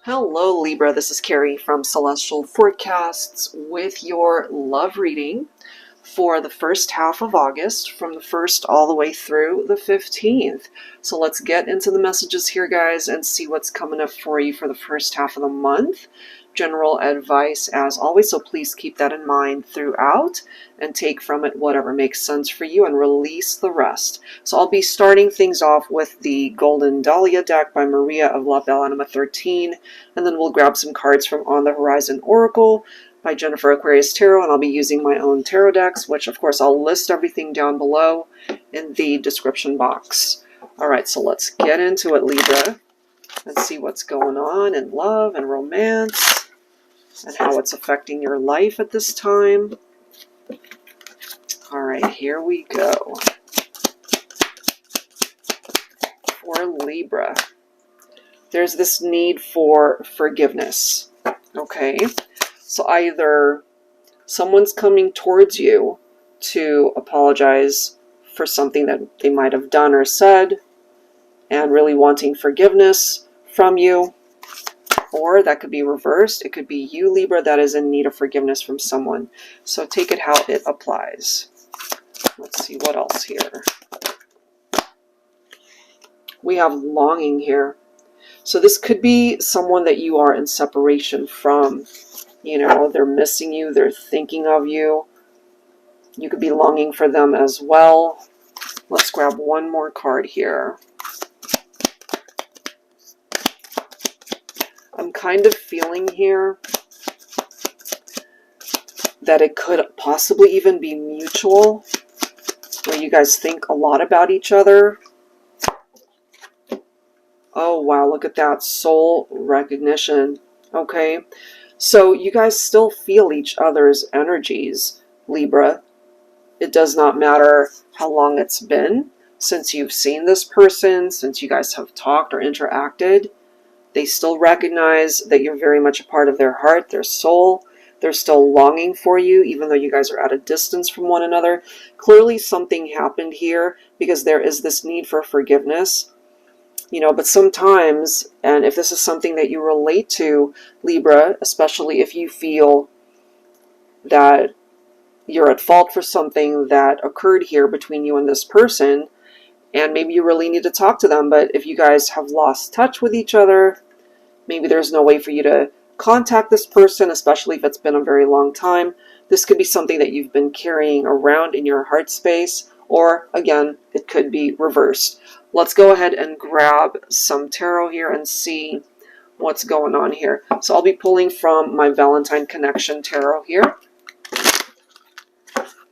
Hello Libra, this is Carrie from Celestial Forecasts with your love reading for the first half of August from the 1st all the way through the 15th. So let's get into the messages here, guys, and see what's coming up for you for the first half of the month. General advice as always, so please keep that in mind throughout and take from it whatever makes sense for you and release the rest. So I'll be starting things off with the Golden Dalia deck by Maria of La Belle Anima 13, and then we'll grab some cards from On the Horizon Oracle by Jennifer Aquarius Tarot, and I'll be using my own tarot decks, which of course I'll list everything down below in the description box. Alright, so let's get into it, Libra, and see what's going on in love and romance and how it's affecting your life at this time. Alright, here we go. For Libra, there's this need for forgiveness, okay? So either someone's coming towards you to apologize for something that they might have done or said and really wanting forgiveness from you, or that could be reversed. It could be you, Libra, that is in need of forgiveness from someone. So take it how it applies. Let's see what else here. We have longing here. So this could be someone that you are in separation from. You know, they're missing you, they're thinking of you. You could be longing for them as well. Let's grab one more card here. I'm kind of feeling here that it could possibly even be mutual, where you guys think a lot about each other. Oh, wow, look at that. Soul recognition. Okay. So you guys still feel each other's energies, Libra. It does not matter how long it's been since you've seen this person, since you guys have talked or interacted. They still recognize that you're very much a part of their heart, their soul. They're still longing for you, even though you guys are at a distance from one another. Clearly something happened here because there is this need for forgiveness. You know, but sometimes, and if this is something that you relate to, Libra, especially if you feel that you're at fault for something that occurred here between you and this person, and maybe you really need to talk to them, but if you guys have lost touch with each other, maybe there's no way for you to contact this person, especially if it's been a very long time. This could be something that you've been carrying around in your heart space, or again, it could be reversed. Let's go ahead and grab some tarot here and see what's going on here. So I'll be pulling from my Valentine Connection tarot here.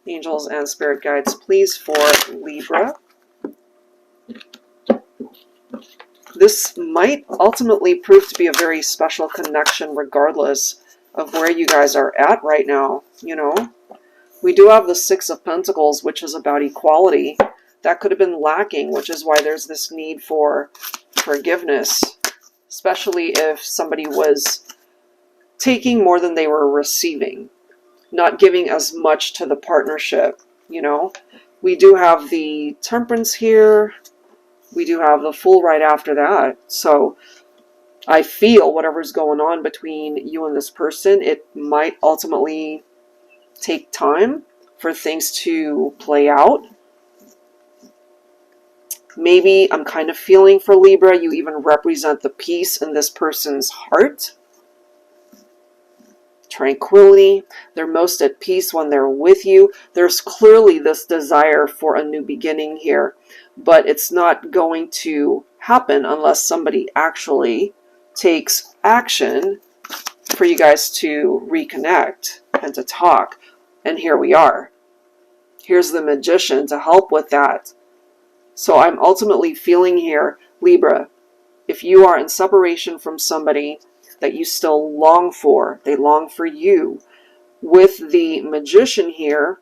Angels and spirit guides, please, for Libra. This might ultimately prove to be a very special connection regardless of where you guys are at right now, you know. We do have the Six of Pentacles, which is about equality. That could have been lacking, which is why there's this need for forgiveness, especially if somebody was taking more than they were receiving, not giving as much to the partnership, you know. We do have the Temperance here. We do have the Fool right after that. So I feel whatever's going on between you and this person, it might ultimately take time for things to play out. Maybe I'm kind of feeling for Libra, you even represent the peace in this person's heart. Tranquility. They're most at peace when they're with you. There's clearly this desire for a new beginning here, but it's not going to happen unless somebody actually takes action for you guys to reconnect and to talk. And here we are. Here's the Magician to help with that. So I'm ultimately feeling here, Libra, if you are in separation from somebody that you still long for, they long for you, with the Magician here,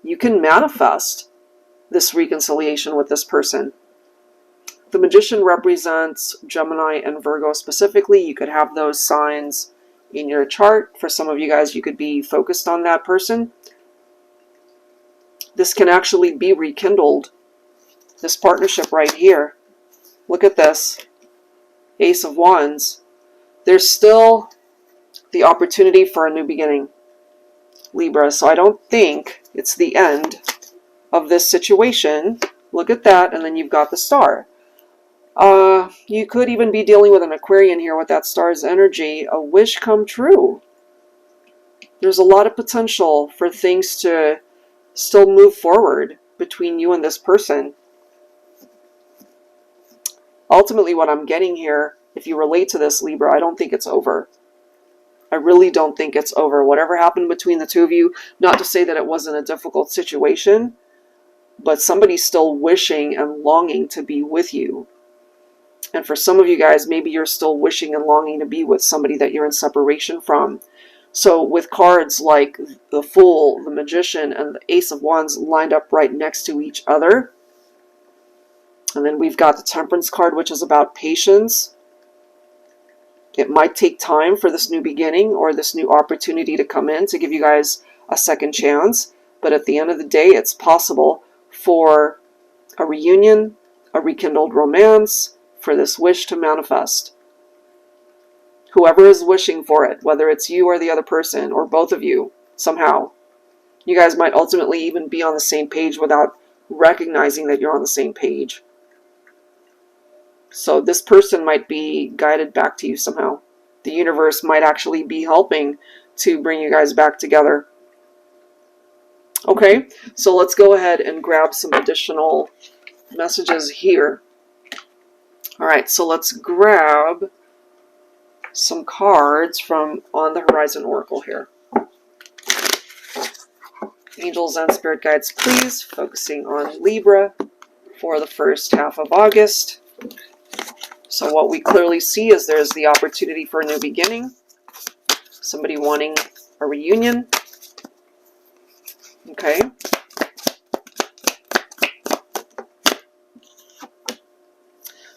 you can manifest this reconciliation with this person. The Magician represents Gemini and Virgo specifically. You could have those signs in your chart. For some of you guys, you could be focused on that person. This can actually be rekindled, this partnership right here. Look at this. Ace of Wands, there's still the opportunity for a new beginning, Libra. So I don't think it's the end of this situation. Look at that, and then you've got the Star. You could even be dealing with an Aquarian here with that Star's energy. A wish come true. There's a lot of potential for things to still move forward between you and this person. Ultimately, what I'm getting here, if you relate to this, Libra, I don't think it's over. I really don't think it's over. Whatever happened between the two of you, not to say that it wasn't a difficult situation, but somebody's still wishing and longing to be with you. And for some of you guys, maybe you're still wishing and longing to be with somebody that you're in separation from. So with cards like the Fool, the Magician, and the Ace of Wands lined up right next to each other, and then we've got the Temperance card, which is about patience. It might take time for this new beginning or this new opportunity to come in to give you guys a second chance. But at the end of the day, it's possible for a reunion, a rekindled romance, for this wish to manifest. Whoever is wishing for it, whether it's you or the other person, or both of you, somehow, you guys might ultimately even be on the same page without recognizing that you're on the same page. So this person might be guided back to you somehow. The universe might actually be helping to bring you guys back together. Okay, so let's go ahead and grab some additional messages here. All right, so let's grab some cards from On the Horizon Oracle here. Angels and Spirit Guides, please, focusing on Libra for the first half of August. So what we clearly see is there's the opportunity for a new beginning. Somebody wanting a reunion. Okay.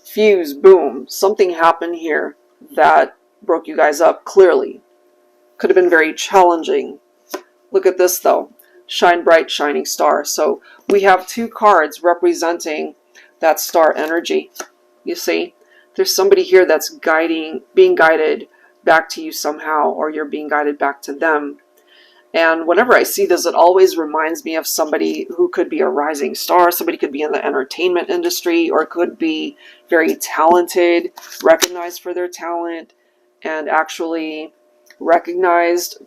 Fuse, boom. Something happened here that broke you guys up, clearly. Could have been very challenging. Look at this, though. Shine bright, shining star. So we have two cards representing that star energy. You see? There's somebody here that's being guided back to you somehow, or you're being guided back to them. And whenever I see this, it always reminds me of somebody who could be a rising star. Somebody could be in the entertainment industry, or could be very talented, recognized for their talent, and actually recognized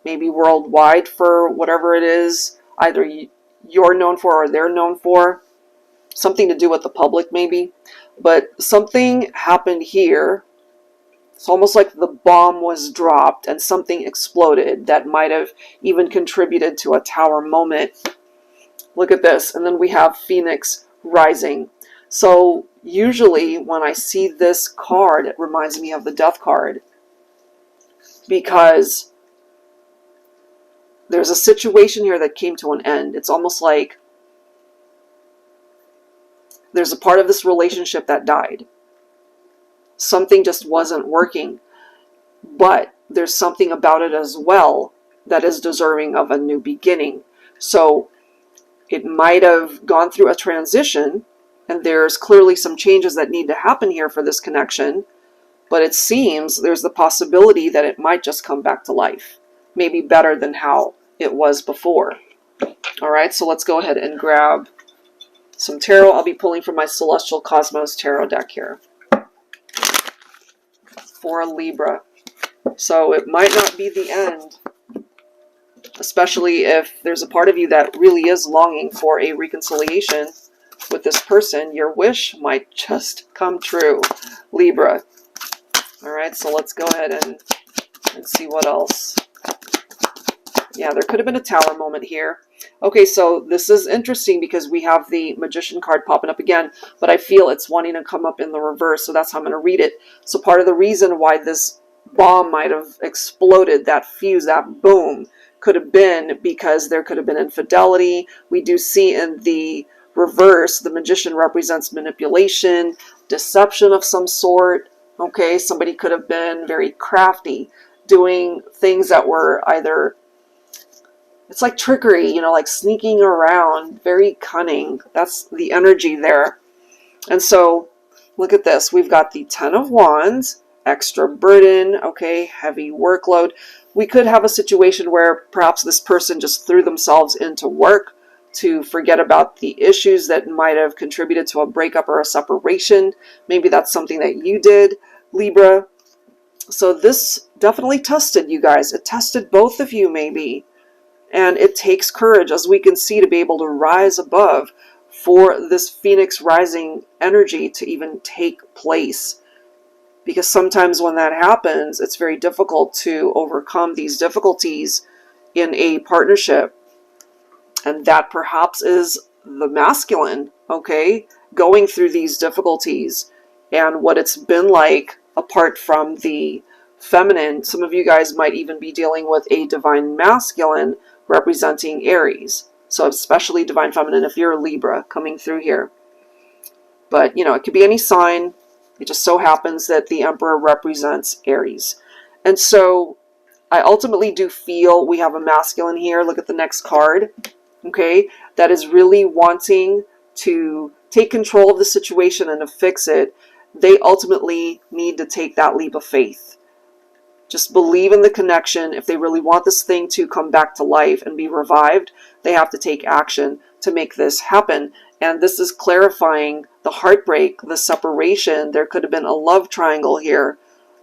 maybe worldwide for whatever it is, either you're known for or they're known for. Something to do with the public maybe. But something happened here. It's almost like the bomb was dropped and something exploded that might have even contributed to a tower moment. Look at this. And then we have Phoenix rising. So usually when I see this card, it reminds me of the Death card. Because there's a situation here that came to an end. It's almost like there's a part of this relationship that died. Something just wasn't working. But there's something about it as well that is deserving of a new beginning. So it might have gone through a transition, and there's clearly some changes that need to happen here for this connection. But it seems there's the possibility that it might just come back to life. Maybe better than how it was before. All right, so let's go ahead and grab some tarot. I'll be pulling from my Celestial Cosmos tarot deck here for Libra. So it might not be the end, especially if there's a part of you that really is longing for a reconciliation with this person. Your wish might just come true, Libra. All right, so let's go ahead and see what else. Yeah, there could have been a tower moment here. Okay, so this is interesting because we have the Magician card popping up again, but I feel it's wanting to come up in the reverse, so that's how I'm going to read it. So part of the reason why this bomb might have exploded, that fuse, that boom, could have been because there could have been infidelity. We do see in the reverse, the Magician represents manipulation, deception of some sort. Okay, somebody could have been very crafty, doing things that were either, it's like trickery, you know, like sneaking around, very cunning. That's the energy there. And so Look at this. We've got the 10 of Wands, extra burden, okay, heavy workload. We could have a situation where perhaps this person just threw themselves into work to forget about the issues that might have contributed to a breakup or a separation. Maybe that's something that you did, Libra. So this definitely tested you guys. It tested both of you maybe. And it takes courage, as we can see, to be able to rise above for this Phoenix rising energy to even take place. Because sometimes when that happens, it's very difficult to overcome these difficulties in a partnership. And that perhaps is the masculine, okay, going through these difficulties and what it's been like apart from the feminine. Some of you guys might even be dealing with a divine masculine representing Aries. So especially divine feminine if you're a Libra coming through here. But, you know, it could be any sign. It just so happens that the Emperor represents Aries. And so I ultimately do feel we have a masculine here. Look at the next card. Okay, that is really wanting to take control of the situation and to fix it. They ultimately need to take that leap of faith. Just believe in the connection. If they really want this thing to come back to life and be revived, they have to take action to make this happen. And this is clarifying the heartbreak, the separation. There could have been a love triangle here,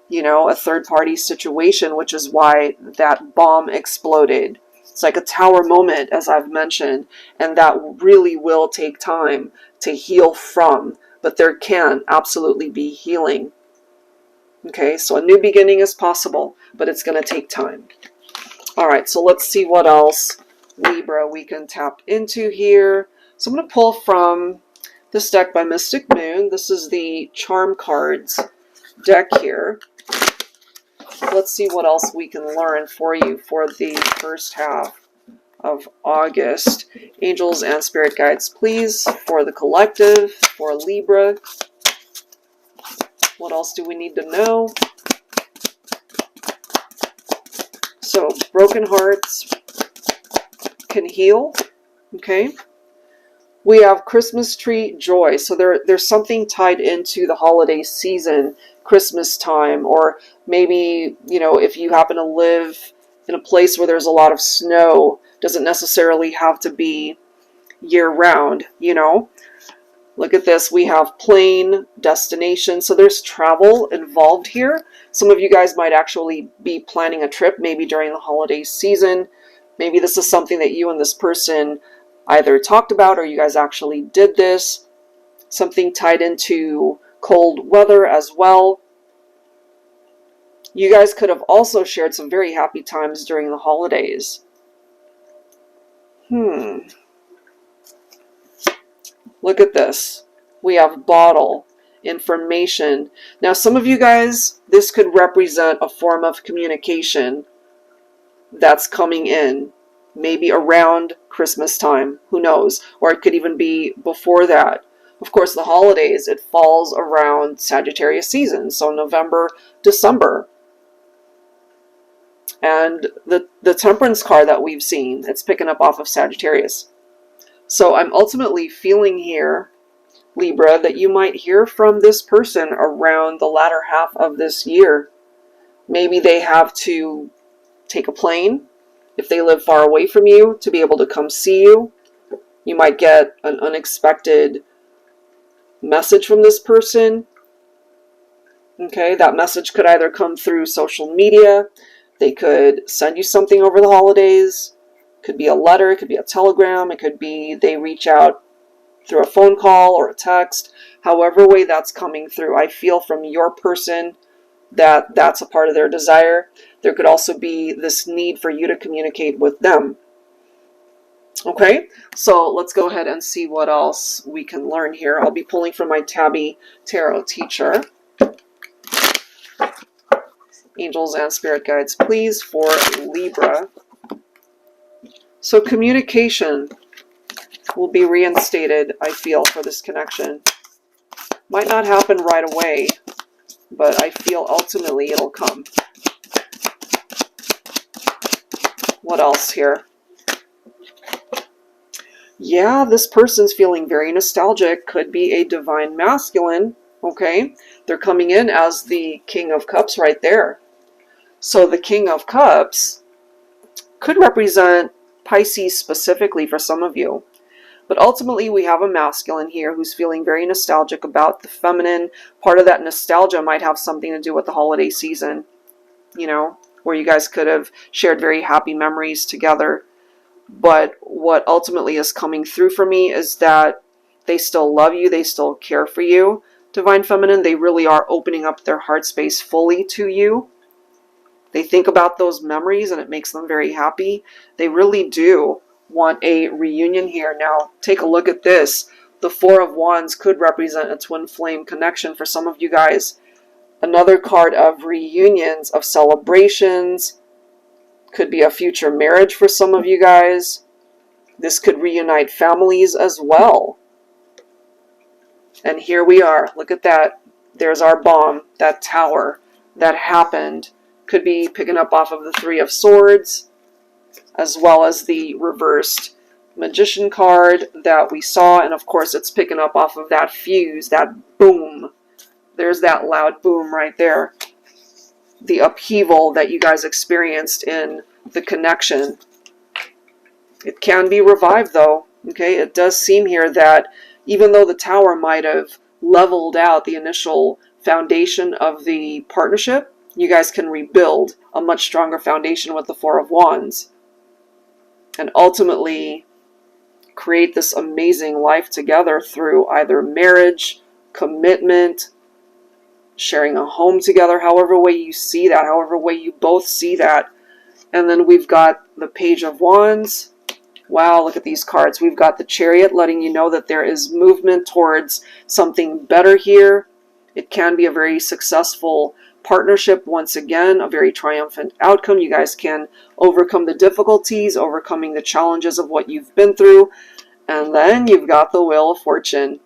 you know, a third-party situation, which is why that bomb exploded. It's like a tower moment, as I've mentioned, and that really will take time to heal from, but there can absolutely be healing. Okay, so a new beginning is possible, but it's going to take time. All right, so let's see what else, Libra, we can tap into here. So I'm going to pull from this deck by Mystic Moon. This is the Charm Cards deck here. Let's see what else we can learn for you for the first half of August. Angels and spirit guides, please, for the collective, for Libra. What else do we need to know? So, broken hearts can heal. Okay. We have Christmas tree joy. So there's something tied into the holiday season, Christmas time, or maybe, you know, if you happen to live in a place where there's a lot of snow, doesn't necessarily have to be year-round, you know. Look at this. We have plane, destination. So there's travel involved here. Some of you guys might actually be planning a trip, maybe during the holiday season. Maybe this is something that you and this person either talked about or you guys actually did this. Something tied into cold weather as well. You guys could have also shared some very happy times during the holidays. Look at this. We have bottle, information. Now, some of you guys, this could represent a form of communication that's coming in. Maybe around Christmas time, who knows? Or it could even be before that. Of course, the holidays, it falls around Sagittarius season, so November, December. And the Temperance card that we've seen, it's picking up off of Sagittarius. So I'm ultimately feeling here, Libra, that you might hear from this person around the latter half of this year. Maybe they have to take a plane, if they live far away from you, to be able to come see you. You might get an unexpected message from this person. Okay, that message could either come through social media. They could send you something over the holidays. It could be a letter. It could be a telegram. It could be they reach out through a phone call or a text. However way that's coming through, I feel from your person that that's a part of their desire. There could also be this need for you to communicate with them. Okay, so let's go ahead and see what else we can learn here. I'll be pulling from my Tabby Tarot Teacher. Angels and spirit guides, please, for Libra. So communication will be reinstated, I feel, for this connection. Might not happen right away, but I feel ultimately it'll come. What else here? Yeah, this person's feeling very nostalgic. Could be a divine masculine. Okay, they're coming in as the King of Cups right there. So the King of Cups could represent Pisces specifically for some of you. But ultimately, we have a masculine here who's feeling very nostalgic about the feminine. Part of that nostalgia might have something to do with the holiday season, you know, where you guys could have shared very happy memories together. But what ultimately is coming through for me is that they still love you, they still care for you. Divine Feminine, they really are opening up their heart space fully to you. They think about those memories and it makes them very happy. They really do want a reunion here. Now, take a look at this. The Four of Wands could represent a twin flame connection for some of you guys. Another card of reunions, of celebrations. Could be a future marriage for some of you guys. This could reunite families as well. And here we are. Look at that. There's our bomb, that tower that happened. Could be picking up off of the Three of Swords, as well as the reversed Magician card that we saw. And of course, it's picking up off of that fuse, that boom. There's that loud boom right there. The upheaval that you guys experienced in the connection. It can be revived though. Okay, it does seem here that even though the tower might have leveled out the initial foundation of the partnership, you guys can rebuild a much stronger foundation with the Four of Wands. And ultimately create this amazing life together through either marriage, commitment, sharing a home together, however way you see that, however way you both see that. And then we've got the Page of Wands. Wow, look at these cards. We've got the Chariot letting you know that there is movement towards something better here. It can be a very successful partnership once again, a very triumphant outcome. You guys can overcome the difficulties, overcoming the challenges of what you've been through. And then you've got the Wheel of Fortune.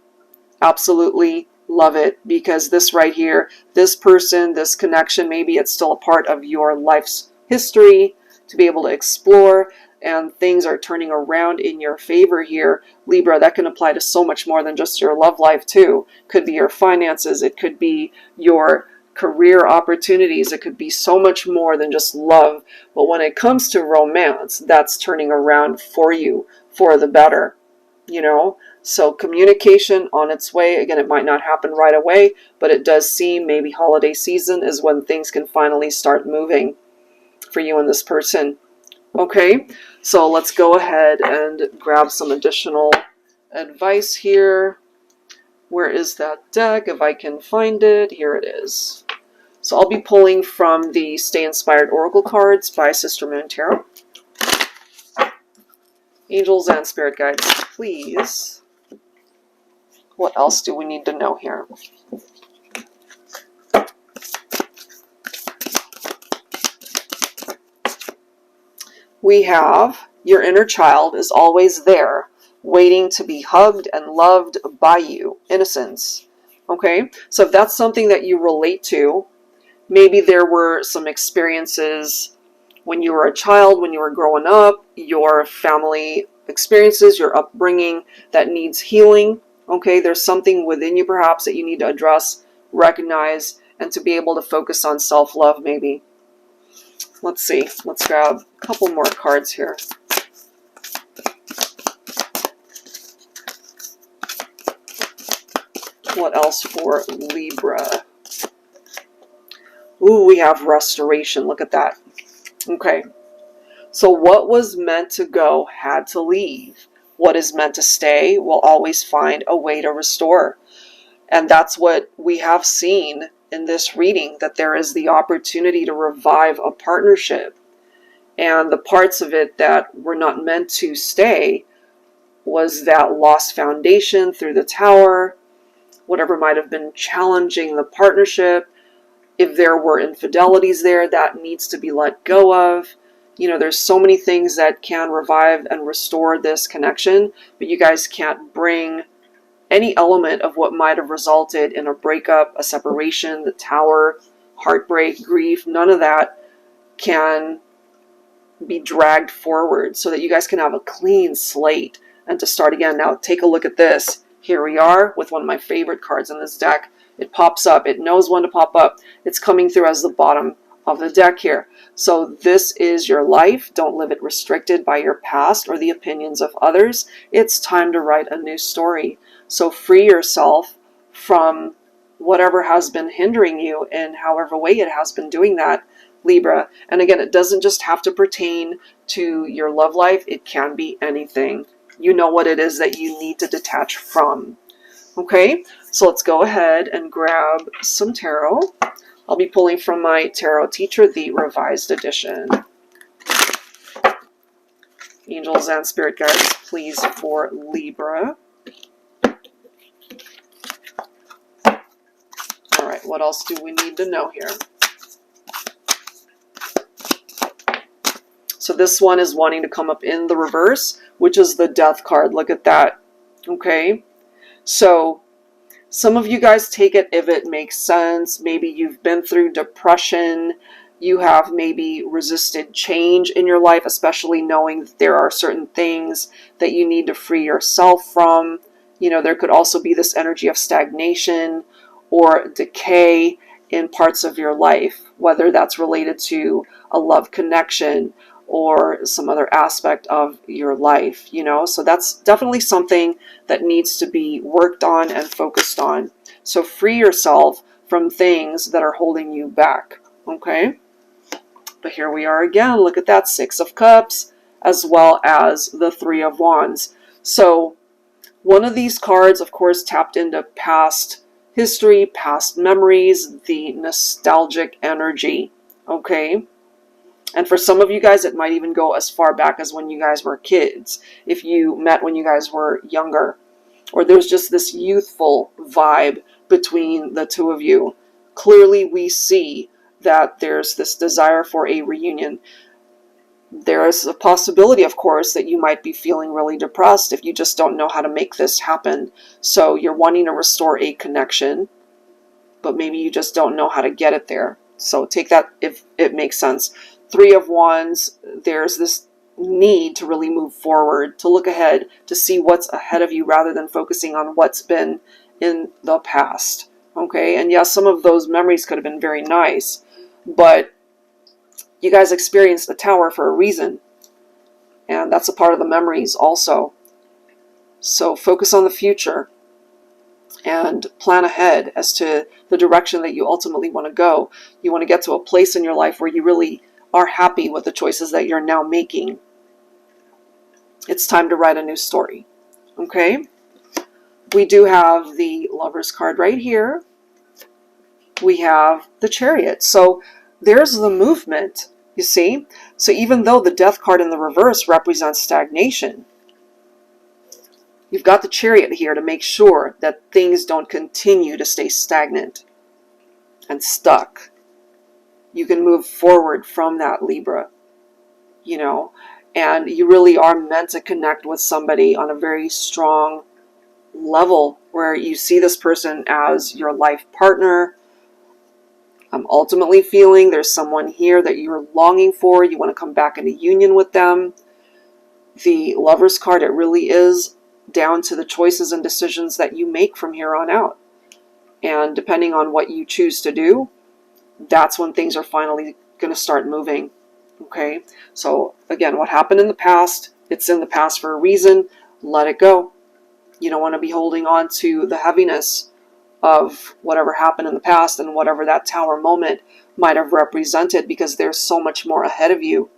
Absolutely love it, because this right here, this person, this connection, maybe it's still a part of your life's history to be able to explore, and things are turning around in your favor here, Libra. That can apply to so much more than just your love life too. Could be your finances, it could be your career opportunities, it could be so much more than just love. But when it comes to romance, that's turning around for you for the better, you know. So communication on its way. Again, it might not happen right away, but it does seem maybe holiday season is when things can finally start moving for you and this person. Okay, so let's go ahead and grab some additional advice here. Where is that deck? If I can find it, here it is. So I'll be pulling from the Stay Inspired Oracle cards by Sister Moon Tarot. Angels and Spirit Guides, please. What else do we need to know here? We have your inner child is always there, waiting to be hugged and loved by you. Innocence. Okay, so if that's something that you relate to, maybe there were some experiences when you were a child, when you were growing up, your family experiences, your upbringing that needs healing. Okay, there's something within you perhaps that you need to address, recognize, and to be able to focus on self-love maybe. Let's see. Let's grab a couple more cards here. What else for Libra? Ooh, we have restoration. Look at that. Okay. So what was meant to go had to leave. What is meant to stay will always find a way to restore. And that's what we have seen in this reading, that there is the opportunity to revive a partnership. And the parts of it that were not meant to stay was that lost foundation through the tower, whatever might have been challenging the partnership. If there were infidelities there, that needs to be let go of. You know, there's so many things that can revive and restore this connection, but you guys can't bring any element of what might have resulted in a breakup, a separation, the tower, heartbreak, grief. None of that can be dragged forward so that you guys can have a clean slate and to start again. Now take a look at this. Here we are with one of my favorite cards in this deck, It pops up. It knows when to pop up. It's coming through as the bottom of the deck here. So this is your life. Don't live it restricted by your past or the opinions of others. It's time to write a new story. So free yourself from whatever has been hindering you in however way it has been doing that, Libra. And again, it doesn't just have to pertain to your love life. It can be anything. You know what it is that you need to detach from. Okay, so let's go ahead and grab some tarot. I'll be pulling from my Tarot Teacher, the revised edition. Angels and spirit guides, please, for Libra. All right, what else do we need to know here? So this one is wanting to come up in the reverse, which is the Death card. Look at that. Okay, so some of you guys take it if it makes sense. Maybe you've been through depression. You have maybe resisted change in your life, especially knowing that there are certain things that you need to free yourself from. You know, there could also be this energy of stagnation or decay in parts of your life, whether that's related to a love connection or some other aspect of your life, you know. So that's definitely something that needs to be worked on and focused on. So free yourself from things that are holding you back, okay? But here we are again. Look at that, Six of Cups, as well as the Three of Wands. So one of these cards, of course, tapped into past history, past memories, the nostalgic energy, okay? And for some of you guys, it might even go as far back as when you guys were kids, if you met when you guys were younger. Or there's just this youthful vibe between the two of you. Clearly, we see that there's this desire for a reunion. There is a possibility, of course, that you might be feeling really depressed if you just don't know how to make this happen. So you're wanting to restore a connection, but maybe you just don't know how to get it there. So take that if it makes sense. Three of Wands, there's this need to really move forward, to look ahead, to see what's ahead of you rather than focusing on what's been in the past. Okay, and yes, some of those memories could have been very nice, but you guys experienced the Tower for a reason, and that's a part of the memories also. So focus on the future and plan ahead as to the direction that you ultimately want to go. You want to get to a place in your life where you really are happy with the choices that you're now making. It's time to write a new story. Okay? We do have the Lover's card right here. We have the Chariot. So there's the movement, you see? So even though the Death card in the reverse represents stagnation, you've got the Chariot here to make sure that things don't continue to stay stagnant and stuck. You can move forward from that, Libra, you know, and you really are meant to connect with somebody on a very strong level where you see this person as your life partner. I'm ultimately feeling there's someone here that you're longing for. You want to come back into union with them. The Lover's card, it really is down to the choices and decisions that you make from here on out. And depending on what you choose to do, that's when things are finally going to start moving. Okay, so again, what happened in the past, it's in the past for a reason. Let it go. You don't want to be holding on to the heaviness of whatever happened in the past and whatever that Tower moment might have represented, because there's so much more ahead of you.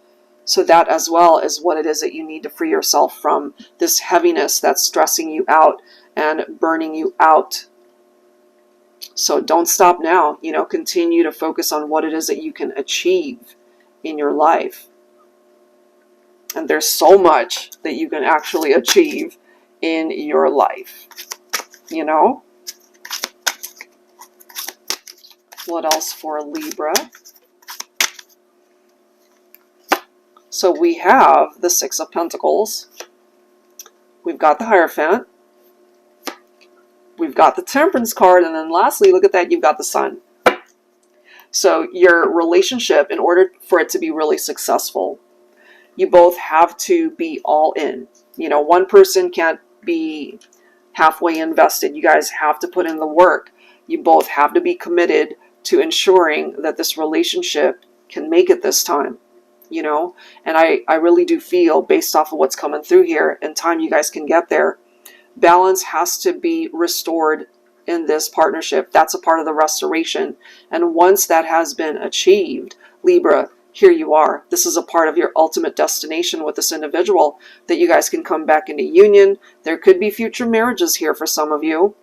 So that as well is what it is that you need to free yourself from, this heaviness that's stressing you out and burning you out. So don't stop now, you know, continue to focus on what it is that you can achieve in your life. And there's so much that you can actually achieve in your life, you know. What else for Libra? So we have the Six of Pentacles. We've got the Hierophant. We've got the Temperance card. And then lastly, look at that, you've got the Sun. So your relationship, in order for it to be really successful, you both have to be all in. You know, one person can't be halfway invested. You guys have to put in the work You both have to be committed to ensuring that this relationship can make it this time, you know? And I really do feel, based off of what's coming through here, in time you guys can get there. Balance has to be restored in this partnership. That's a part of the restoration. And once that has been achieved, Libra, here you are. This is a part of your ultimate destination with this individual, that you guys can come back into union. There could be future marriages here for some of you.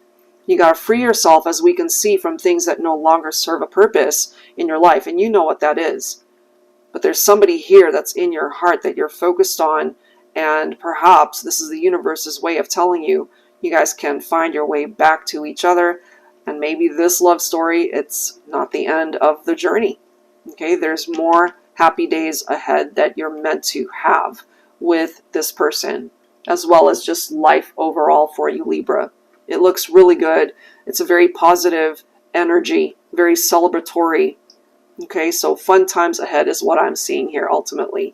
You got to free yourself, as we can see, from things that no longer serve a purpose in your life. And you know what that is. But there's somebody here that's in your heart that you're focused on. And perhaps this is the universe's way of telling you, you guys can find your way back to each other. And maybe this love story, it's not the end of the journey. Okay, there's more happy days ahead that you're meant to have with this person, as well as just life overall for you, Libra. It looks really good. It's a very positive energy, very celebratory. Okay, so fun times ahead is what I'm seeing here ultimately.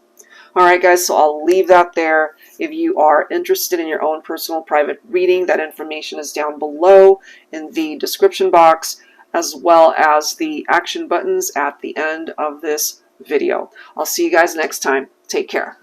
All right, guys, so I'll leave that there. If you are interested in your own personal private reading, that information is down below in the description box, as well as the action buttons at the end of this video. I'll see you guys next time. Take care.